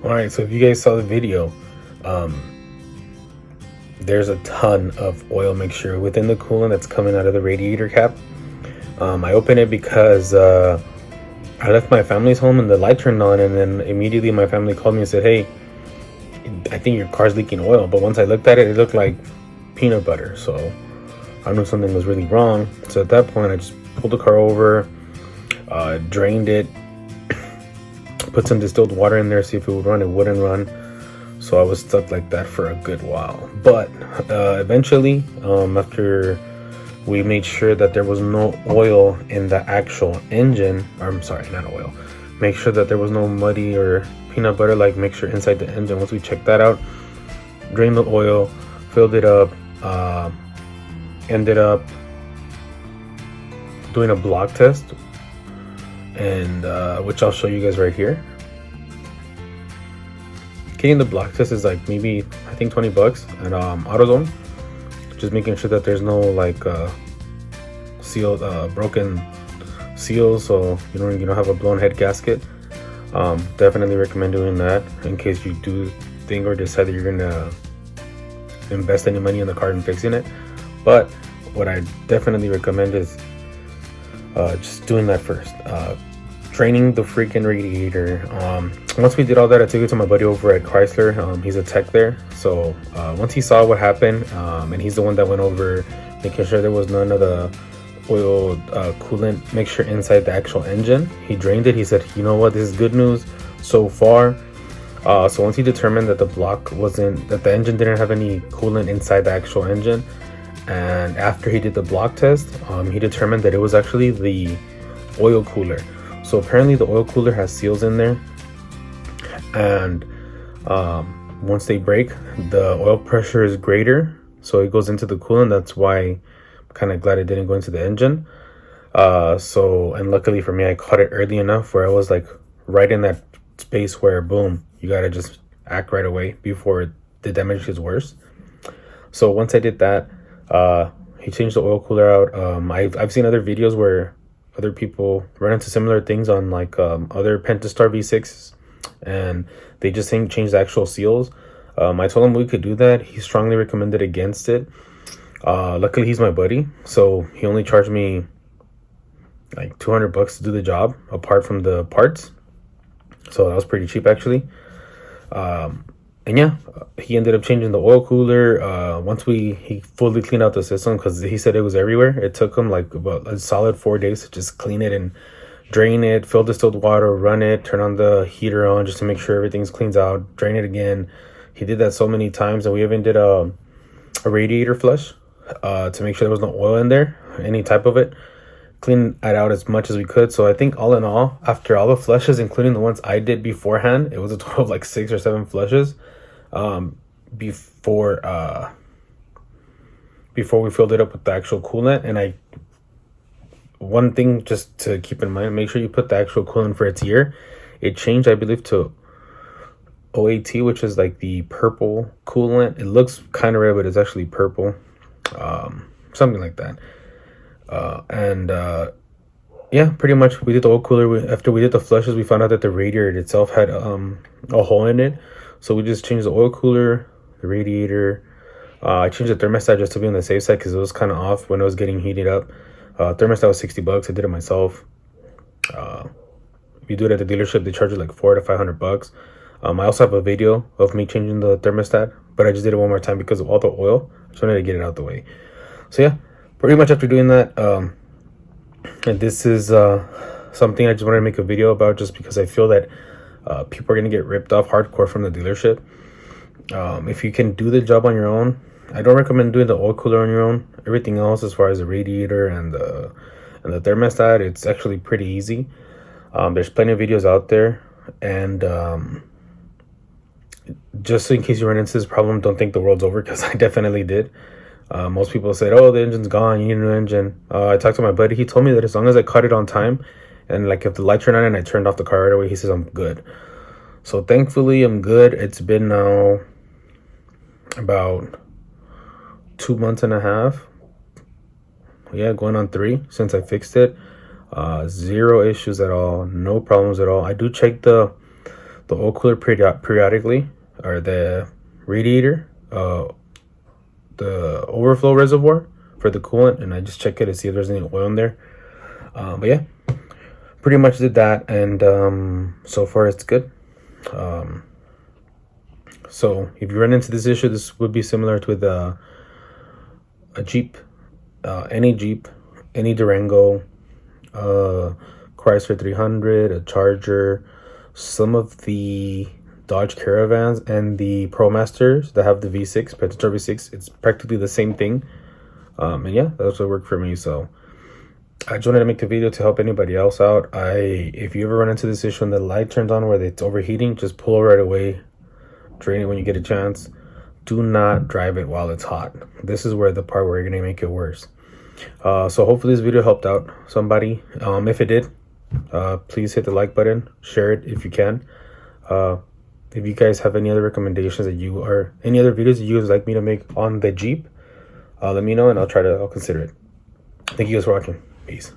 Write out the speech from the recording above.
All right, so if you guys saw the video, um, there's a ton of oil mixture within the coolant that's coming out of the radiator cap. I opened it because I left my family's home and the light turned on, and then immediately my family called me and said, "Hey, I think your car's leaking oil." But once I looked at it, it looked like peanut butter, so I knew something was really wrong. So at that point, I just pulled the car over, drained it, put some distilled water in there, see if it would run. It wouldn't run. So I was stuck like that for a good while. But eventually, after we made sure that there was no oil in the actual engine, or I'm sorry, not oil, make sure that there was no muddy or peanut butter like mixture inside the engine. Once we checked that out, drained the oil, filled it up, ended up doing a block test, and which I'll show you guys right here. Getting the block test is like maybe I think $20 at AutoZone. Just making sure that there's no like sealed broken seals, so you don't have a blown head gasket. Definitely recommend doing that in case you do think or decide that you're gonna invest any money in the car and fixing it. But what I definitely recommend is just doing that first. Draining the freaking radiator. Once we did all that, I took it to my buddy over at Chrysler. He's a tech there, so once he saw what happened, and he's the one that went over making sure there was none of the oil coolant mixture inside the actual engine. He drained it. He said, "You know what? This is good news so far." So once he determined that the engine didn't have any coolant inside the actual engine, and after he did the block test, he determined that it was actually the oil cooler. So apparently the oil cooler has seals in there, and once they break, the oil pressure is greater, so it goes into the coolant. That's why I'm kind of glad it didn't go into the engine. And luckily for me, I caught it early enough where I was like right in that space where boom, you gotta just act right away before the damage gets worse. So once I did that, he changed the oil cooler out. I've seen other videos where other people run into similar things on like other Pentastar V6s, and they just change the actual seals. I told him we could do that. He strongly recommended against it. Luckily he's my buddy, so he only charged me like $200 to do the job apart from the parts, so that was pretty cheap actually. And yeah, he ended up changing the oil cooler. Once he fully cleaned out the system, because he said it was everywhere. It took him like about a solid 4 days to just clean it and drain it, fill distilled water, run it, turn on the heater on just to make sure everything's cleans out, drain it again. He did that so many times, and we even did a radiator flush to make sure there was no oil in there, any type of it. Clean it out as much as we could. So I think all in all, after all the flushes, including the ones I did beforehand, it was a total of like 6 or 7 flushes before we filled it up with the actual coolant. And one thing just to keep in mind, make sure you put the actual coolant for its year. It changed, I believe, to OAT, which is like the purple coolant. It looks kind of red, but it's actually purple, something like that. Yeah, pretty much we did the oil cooler. After we did the flushes, we found out that the radiator itself had a hole in it, so we just changed the oil cooler, the radiator. I changed the thermostat just to be on the safe side because it was kind of off when it was getting heated up. Thermostat was $60. I did it myself. If you do it at the dealership, they charge you like $400 to $500. I also have a video of me changing the thermostat, but I just did it one more time because of all the oil. I just wanted to get it out the way. So yeah, pretty much after doing that, and this is something I just wanted to make a video about, just because I feel that people are going to get ripped off hardcore from the dealership. If you can do the job on your own, I don't recommend doing the oil cooler on your own. Everything else, as far as the radiator and the thermostat, it's actually pretty easy. There's plenty of videos out there, and just in case you run into this problem, don't think the world's over, because I definitely did. Most people said, "Oh, the engine's gone, you need a new engine." I talked to my buddy. He told me that as long as I cut it on time, and like if the light turned on and I turned off the car right away, he says I'm good. So thankfully I'm good. It's been now about 2 months and a half. Yeah, going on 3 since I fixed it. Zero issues at all, no problems at all. I do check the the oil cooler periodically, or the radiator, the overflow reservoir for the coolant, and I just check it to see if there's any oil in there. But yeah, pretty much did that, and so far it's good. So if you run into this issue, this would be similar to a Jeep, any Jeep, any Durango, Chrysler 300, a Charger, some of the Dodge Caravans, and the ProMasters that have the V6, Predator V6. It's practically the same thing. And yeah, that's what worked for me. So I just wanted to make the video to help anybody else out. If you ever run into this issue and the light turns on where it's overheating, just pull it right away. Drain it when you get a chance. Do not drive it while it's hot. This is where the part where you're gonna make it worse. So hopefully this video helped out somebody. If it did, please hit the like button, share it if you can. If you guys have any other recommendations or any other videos that you guys like me to make on the Jeep, let me know and I'll consider it. Thank you guys for watching. Peace.